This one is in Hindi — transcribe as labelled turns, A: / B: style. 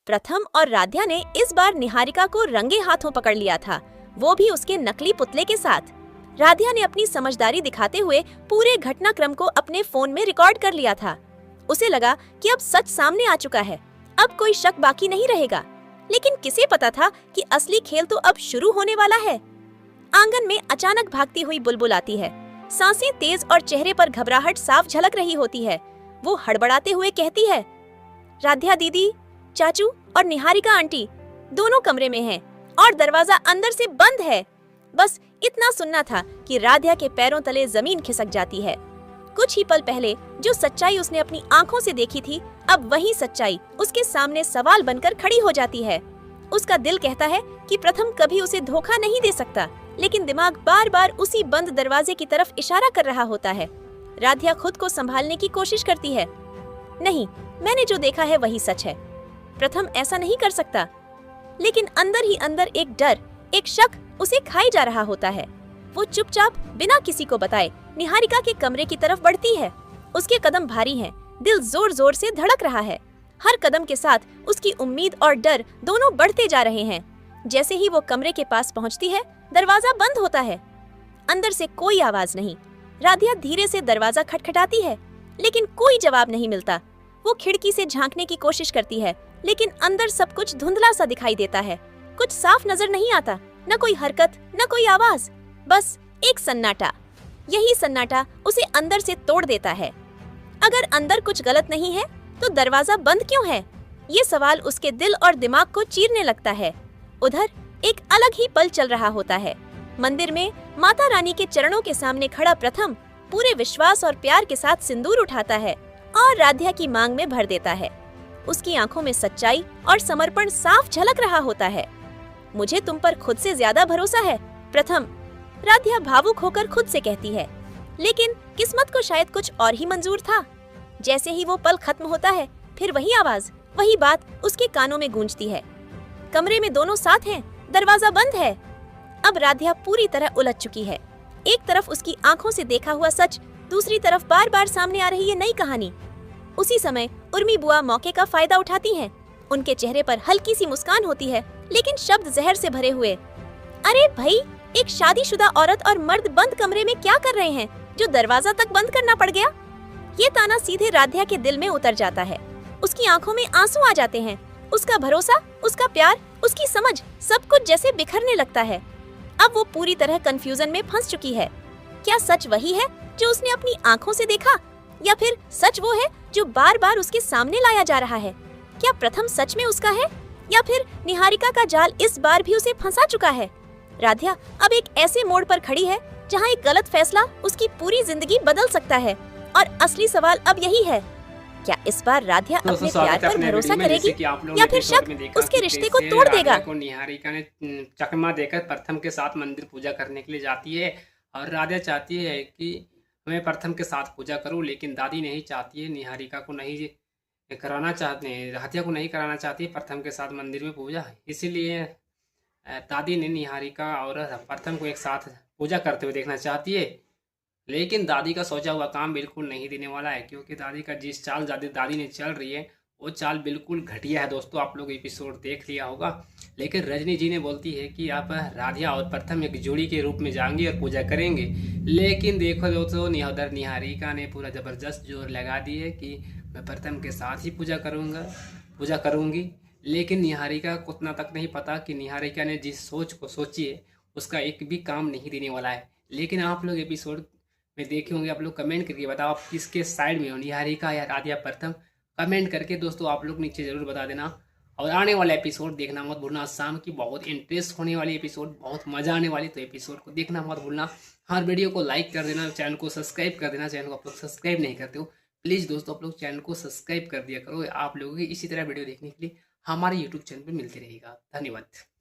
A: प्रथम और राध्या ने इस बार निहारिका को रंगे हाथों पकड़ लिया था, वो भी उसके नकली पुतले के साथ। राध्या ने अपनी समझदारी दिखाते हुए पूरे घटनाक्रम को अपने फोन में रिकॉर्ड कर लिया था। उसे लगा कि अब सच सामने आ चुका है, अब कोई शक बाकी नहीं रहेगा। लेकिन किसे पता था कि असली खेल तो अब शुरू होने वाला है। आंगन में अचानक भागती हुई बुलबुल आती है, सांसें तेज और चेहरे पर घबराहट साफ झलक रही होती है। वो हड़बड़ाते हुए कहती है, राध्या दीदी, चाचू और निहारिका आंटी दोनों कमरे में हैं और दरवाजा अंदर से बंद है। बस इतना सुनना था कि राध्या के पैरों तले जमीन खिसक जाती है। कुछ ही पल पहले जो सच्चाई उसने अपनी आंखों से देखी थी, अब वही सच्चाई उसके सामने सवाल बनकर खड़ी हो जाती है। उसका दिल कहता है कि प्रथम कभी उसे धोखा नहीं दे सकता, लेकिन दिमाग बार बार उसी बंद दरवाजे की तरफ इशारा कर रहा होता है। राध्या खुद को संभालने की कोशिश करती है। नहीं, मैंने जो देखा है वही सच है। प्रथम ऐसा नहीं कर सकता। लेकिन अंदर ही अंदर एक डर, एक शक उसे खाई जा रहा होता है। वो चुपचाप बिना किसी को बताए निहारिका के कमरे की तरफ बढ़ती है। उसके कदम भारी हैं, दिल जोर जोर से धड़क रहा है। हर कदम के साथ उसकी उम्मीद और डर दोनों बढ़ते जा रहे हैं। जैसे ही वो कमरे के पास पहुंचती है, दरवाजा बंद होता है। अंदर से कोई आवाज नहीं। राध्या धीरे से दरवाजा खटखटाती है, लेकिन कोई जवाब नहीं मिलता। वो खिड़की से झांकने की कोशिश करती है, लेकिन अंदर सब कुछ धुंधला सा दिखाई देता है। कुछ साफ नजर नहीं आता, न कोई हरकत, न कोई आवाज, बस एक सन्नाटा। यही सन्नाटा उसे अंदर से तोड़ देता है। अगर अंदर कुछ गलत नहीं है तो दरवाजा बंद क्यों है? ये सवाल उसके दिल और दिमाग को चीरने लगता है। उधर एक अलग ही पल चल रहा होता है। मंदिर में माता रानी के चरणों के सामने खड़ा प्रथम पूरे विश्वास और प्यार के साथ सिंदूर उठाता है और राध्या की मांग में भर देता है। उसकी आंखों में सच्चाई और समर्पण साफ झलक रहा होता है। मुझे तुम पर खुद से ज्यादा भरोसा है प्रथम, राध्या भावुक होकर खुद से कहती है। लेकिन किस्मत को शायद कुछ और ही मंजूर था। जैसे ही वो पल खत्म होता है, फिर वही आवाज, वही बात उसके कानों में गूंजती है। कमरे में दोनों साथ हैं, दरवाजा बंद है। अब राध्या पूरी तरह उलझ चुकी है। एक तरफ उसकी आंखों से देखा हुआ सच, दूसरी तरफ बार बार सामने आ रही है नई कहानी। उसी समय उर्मी बुआ मौके का फायदा उठाती हैं। उनके चेहरे पर हल्की सी मुस्कान होती है, लेकिन शब्द जहर से भरे हुए। अरे भाई, एक शादीशुदा औरत और मर्द बंद कमरे में क्या कर रहे हैं जो दरवाजा तक बंद करना पड़ गया? ये ताना सीधे राध्या के दिल में उतर जाता है। उसकी आंखों में आंसू आ जाते हैं। उसका भरोसा, उसका प्यार, उसकी समझ, सब कुछ जैसे बिखरने लगता है। अब वो पूरी तरह कंफ्यूजन में फंस चुकी है। क्या सच वही है जो उसने अपनी आंखों से देखा, या फिर सच वो है जो बार बार उसके सामने लाया जा रहा है? क्या प्रथम सच में उसका है, या फिर निहारिका का जाल इस बार भी उसे फंसा चुका है? राध्या अब एक ऐसे मोड़ पर खड़ी है जहाँ एक गलत फैसला उसकी पूरी जिंदगी बदल सकता है। और असली सवाल अब यही है, क्या इस बार राध्या अपने प्यार पर भरोसा करेगी, या फिर शक उसके रिश्ते को तोड़ देगा?
B: निहारिका ने चकमा देकर प्रथम के साथ मंदिर पूजा करने के लिए जाती है और राध्या चाहती है कि मैं प्रथम के साथ पूजा करूं, लेकिन दादी नहीं चाहती है, निहारिका को नहीं कराना चाहते हैं, राध्या को नहीं कराना चाहती है प्रथम के साथ मंदिर में पूजा। इसीलिए दादी ने निहारिका और प्रथम को एक साथ पूजा करते हुए देखना चाहती है। लेकिन दादी का सोचा हुआ काम बिल्कुल नहीं देने वाला है, क्योंकि दादी का जिस चाल दादी ने चल रही है वो चाल बिल्कुल घटिया है। दोस्तों, आप लोग एपिसोड देख लिया होगा। लेकिन रजनी जी ने बोलती है कि आप राध्या और प्रथम एक जोड़ी के रूप में जाएंगे और पूजा करेंगे। लेकिन देखो दोस्तों, उधर निहारिका ने पूरा ज़बरदस्त जोर लगा दी है कि मैं प्रथम के साथ ही पूजा करूँगी। लेकिन निहारिका को उतना तक नहीं पता कि निहारिका ने जिस सोच को सोची है उसका एक भी काम नहीं देने वाला है। लेकिन आप लोग एपिसोड में देखे होंगे, आप लोग कमेंट करके बताओ आप किसके साइड में हो, निहारिका या राध्या प्रथम? कमेंट करके दोस्तों आप लोग नीचे ज़रूर बता देना। और आने वाला एपिसोड देखना मत भूलना। शाम की बहुत इंटरेस्ट होने वाली एपिसोड, बहुत मज़ा आने वाली, तो एपिसोड को देखना मत भूलना। हर वीडियो को लाइक कर देना, चैनल को सब्सक्राइब कर देना। चैनल को आप लोग सब्सक्राइब नहीं करते हो, प्लीज़ दोस्तों आप लोग चैनल को सब्सक्राइब कर दिया करो। आप लोगों की इसी तरह वीडियो देखने के लिए हमारे यूट्यूब चैनल पर मिलते रहेगा। धन्यवाद।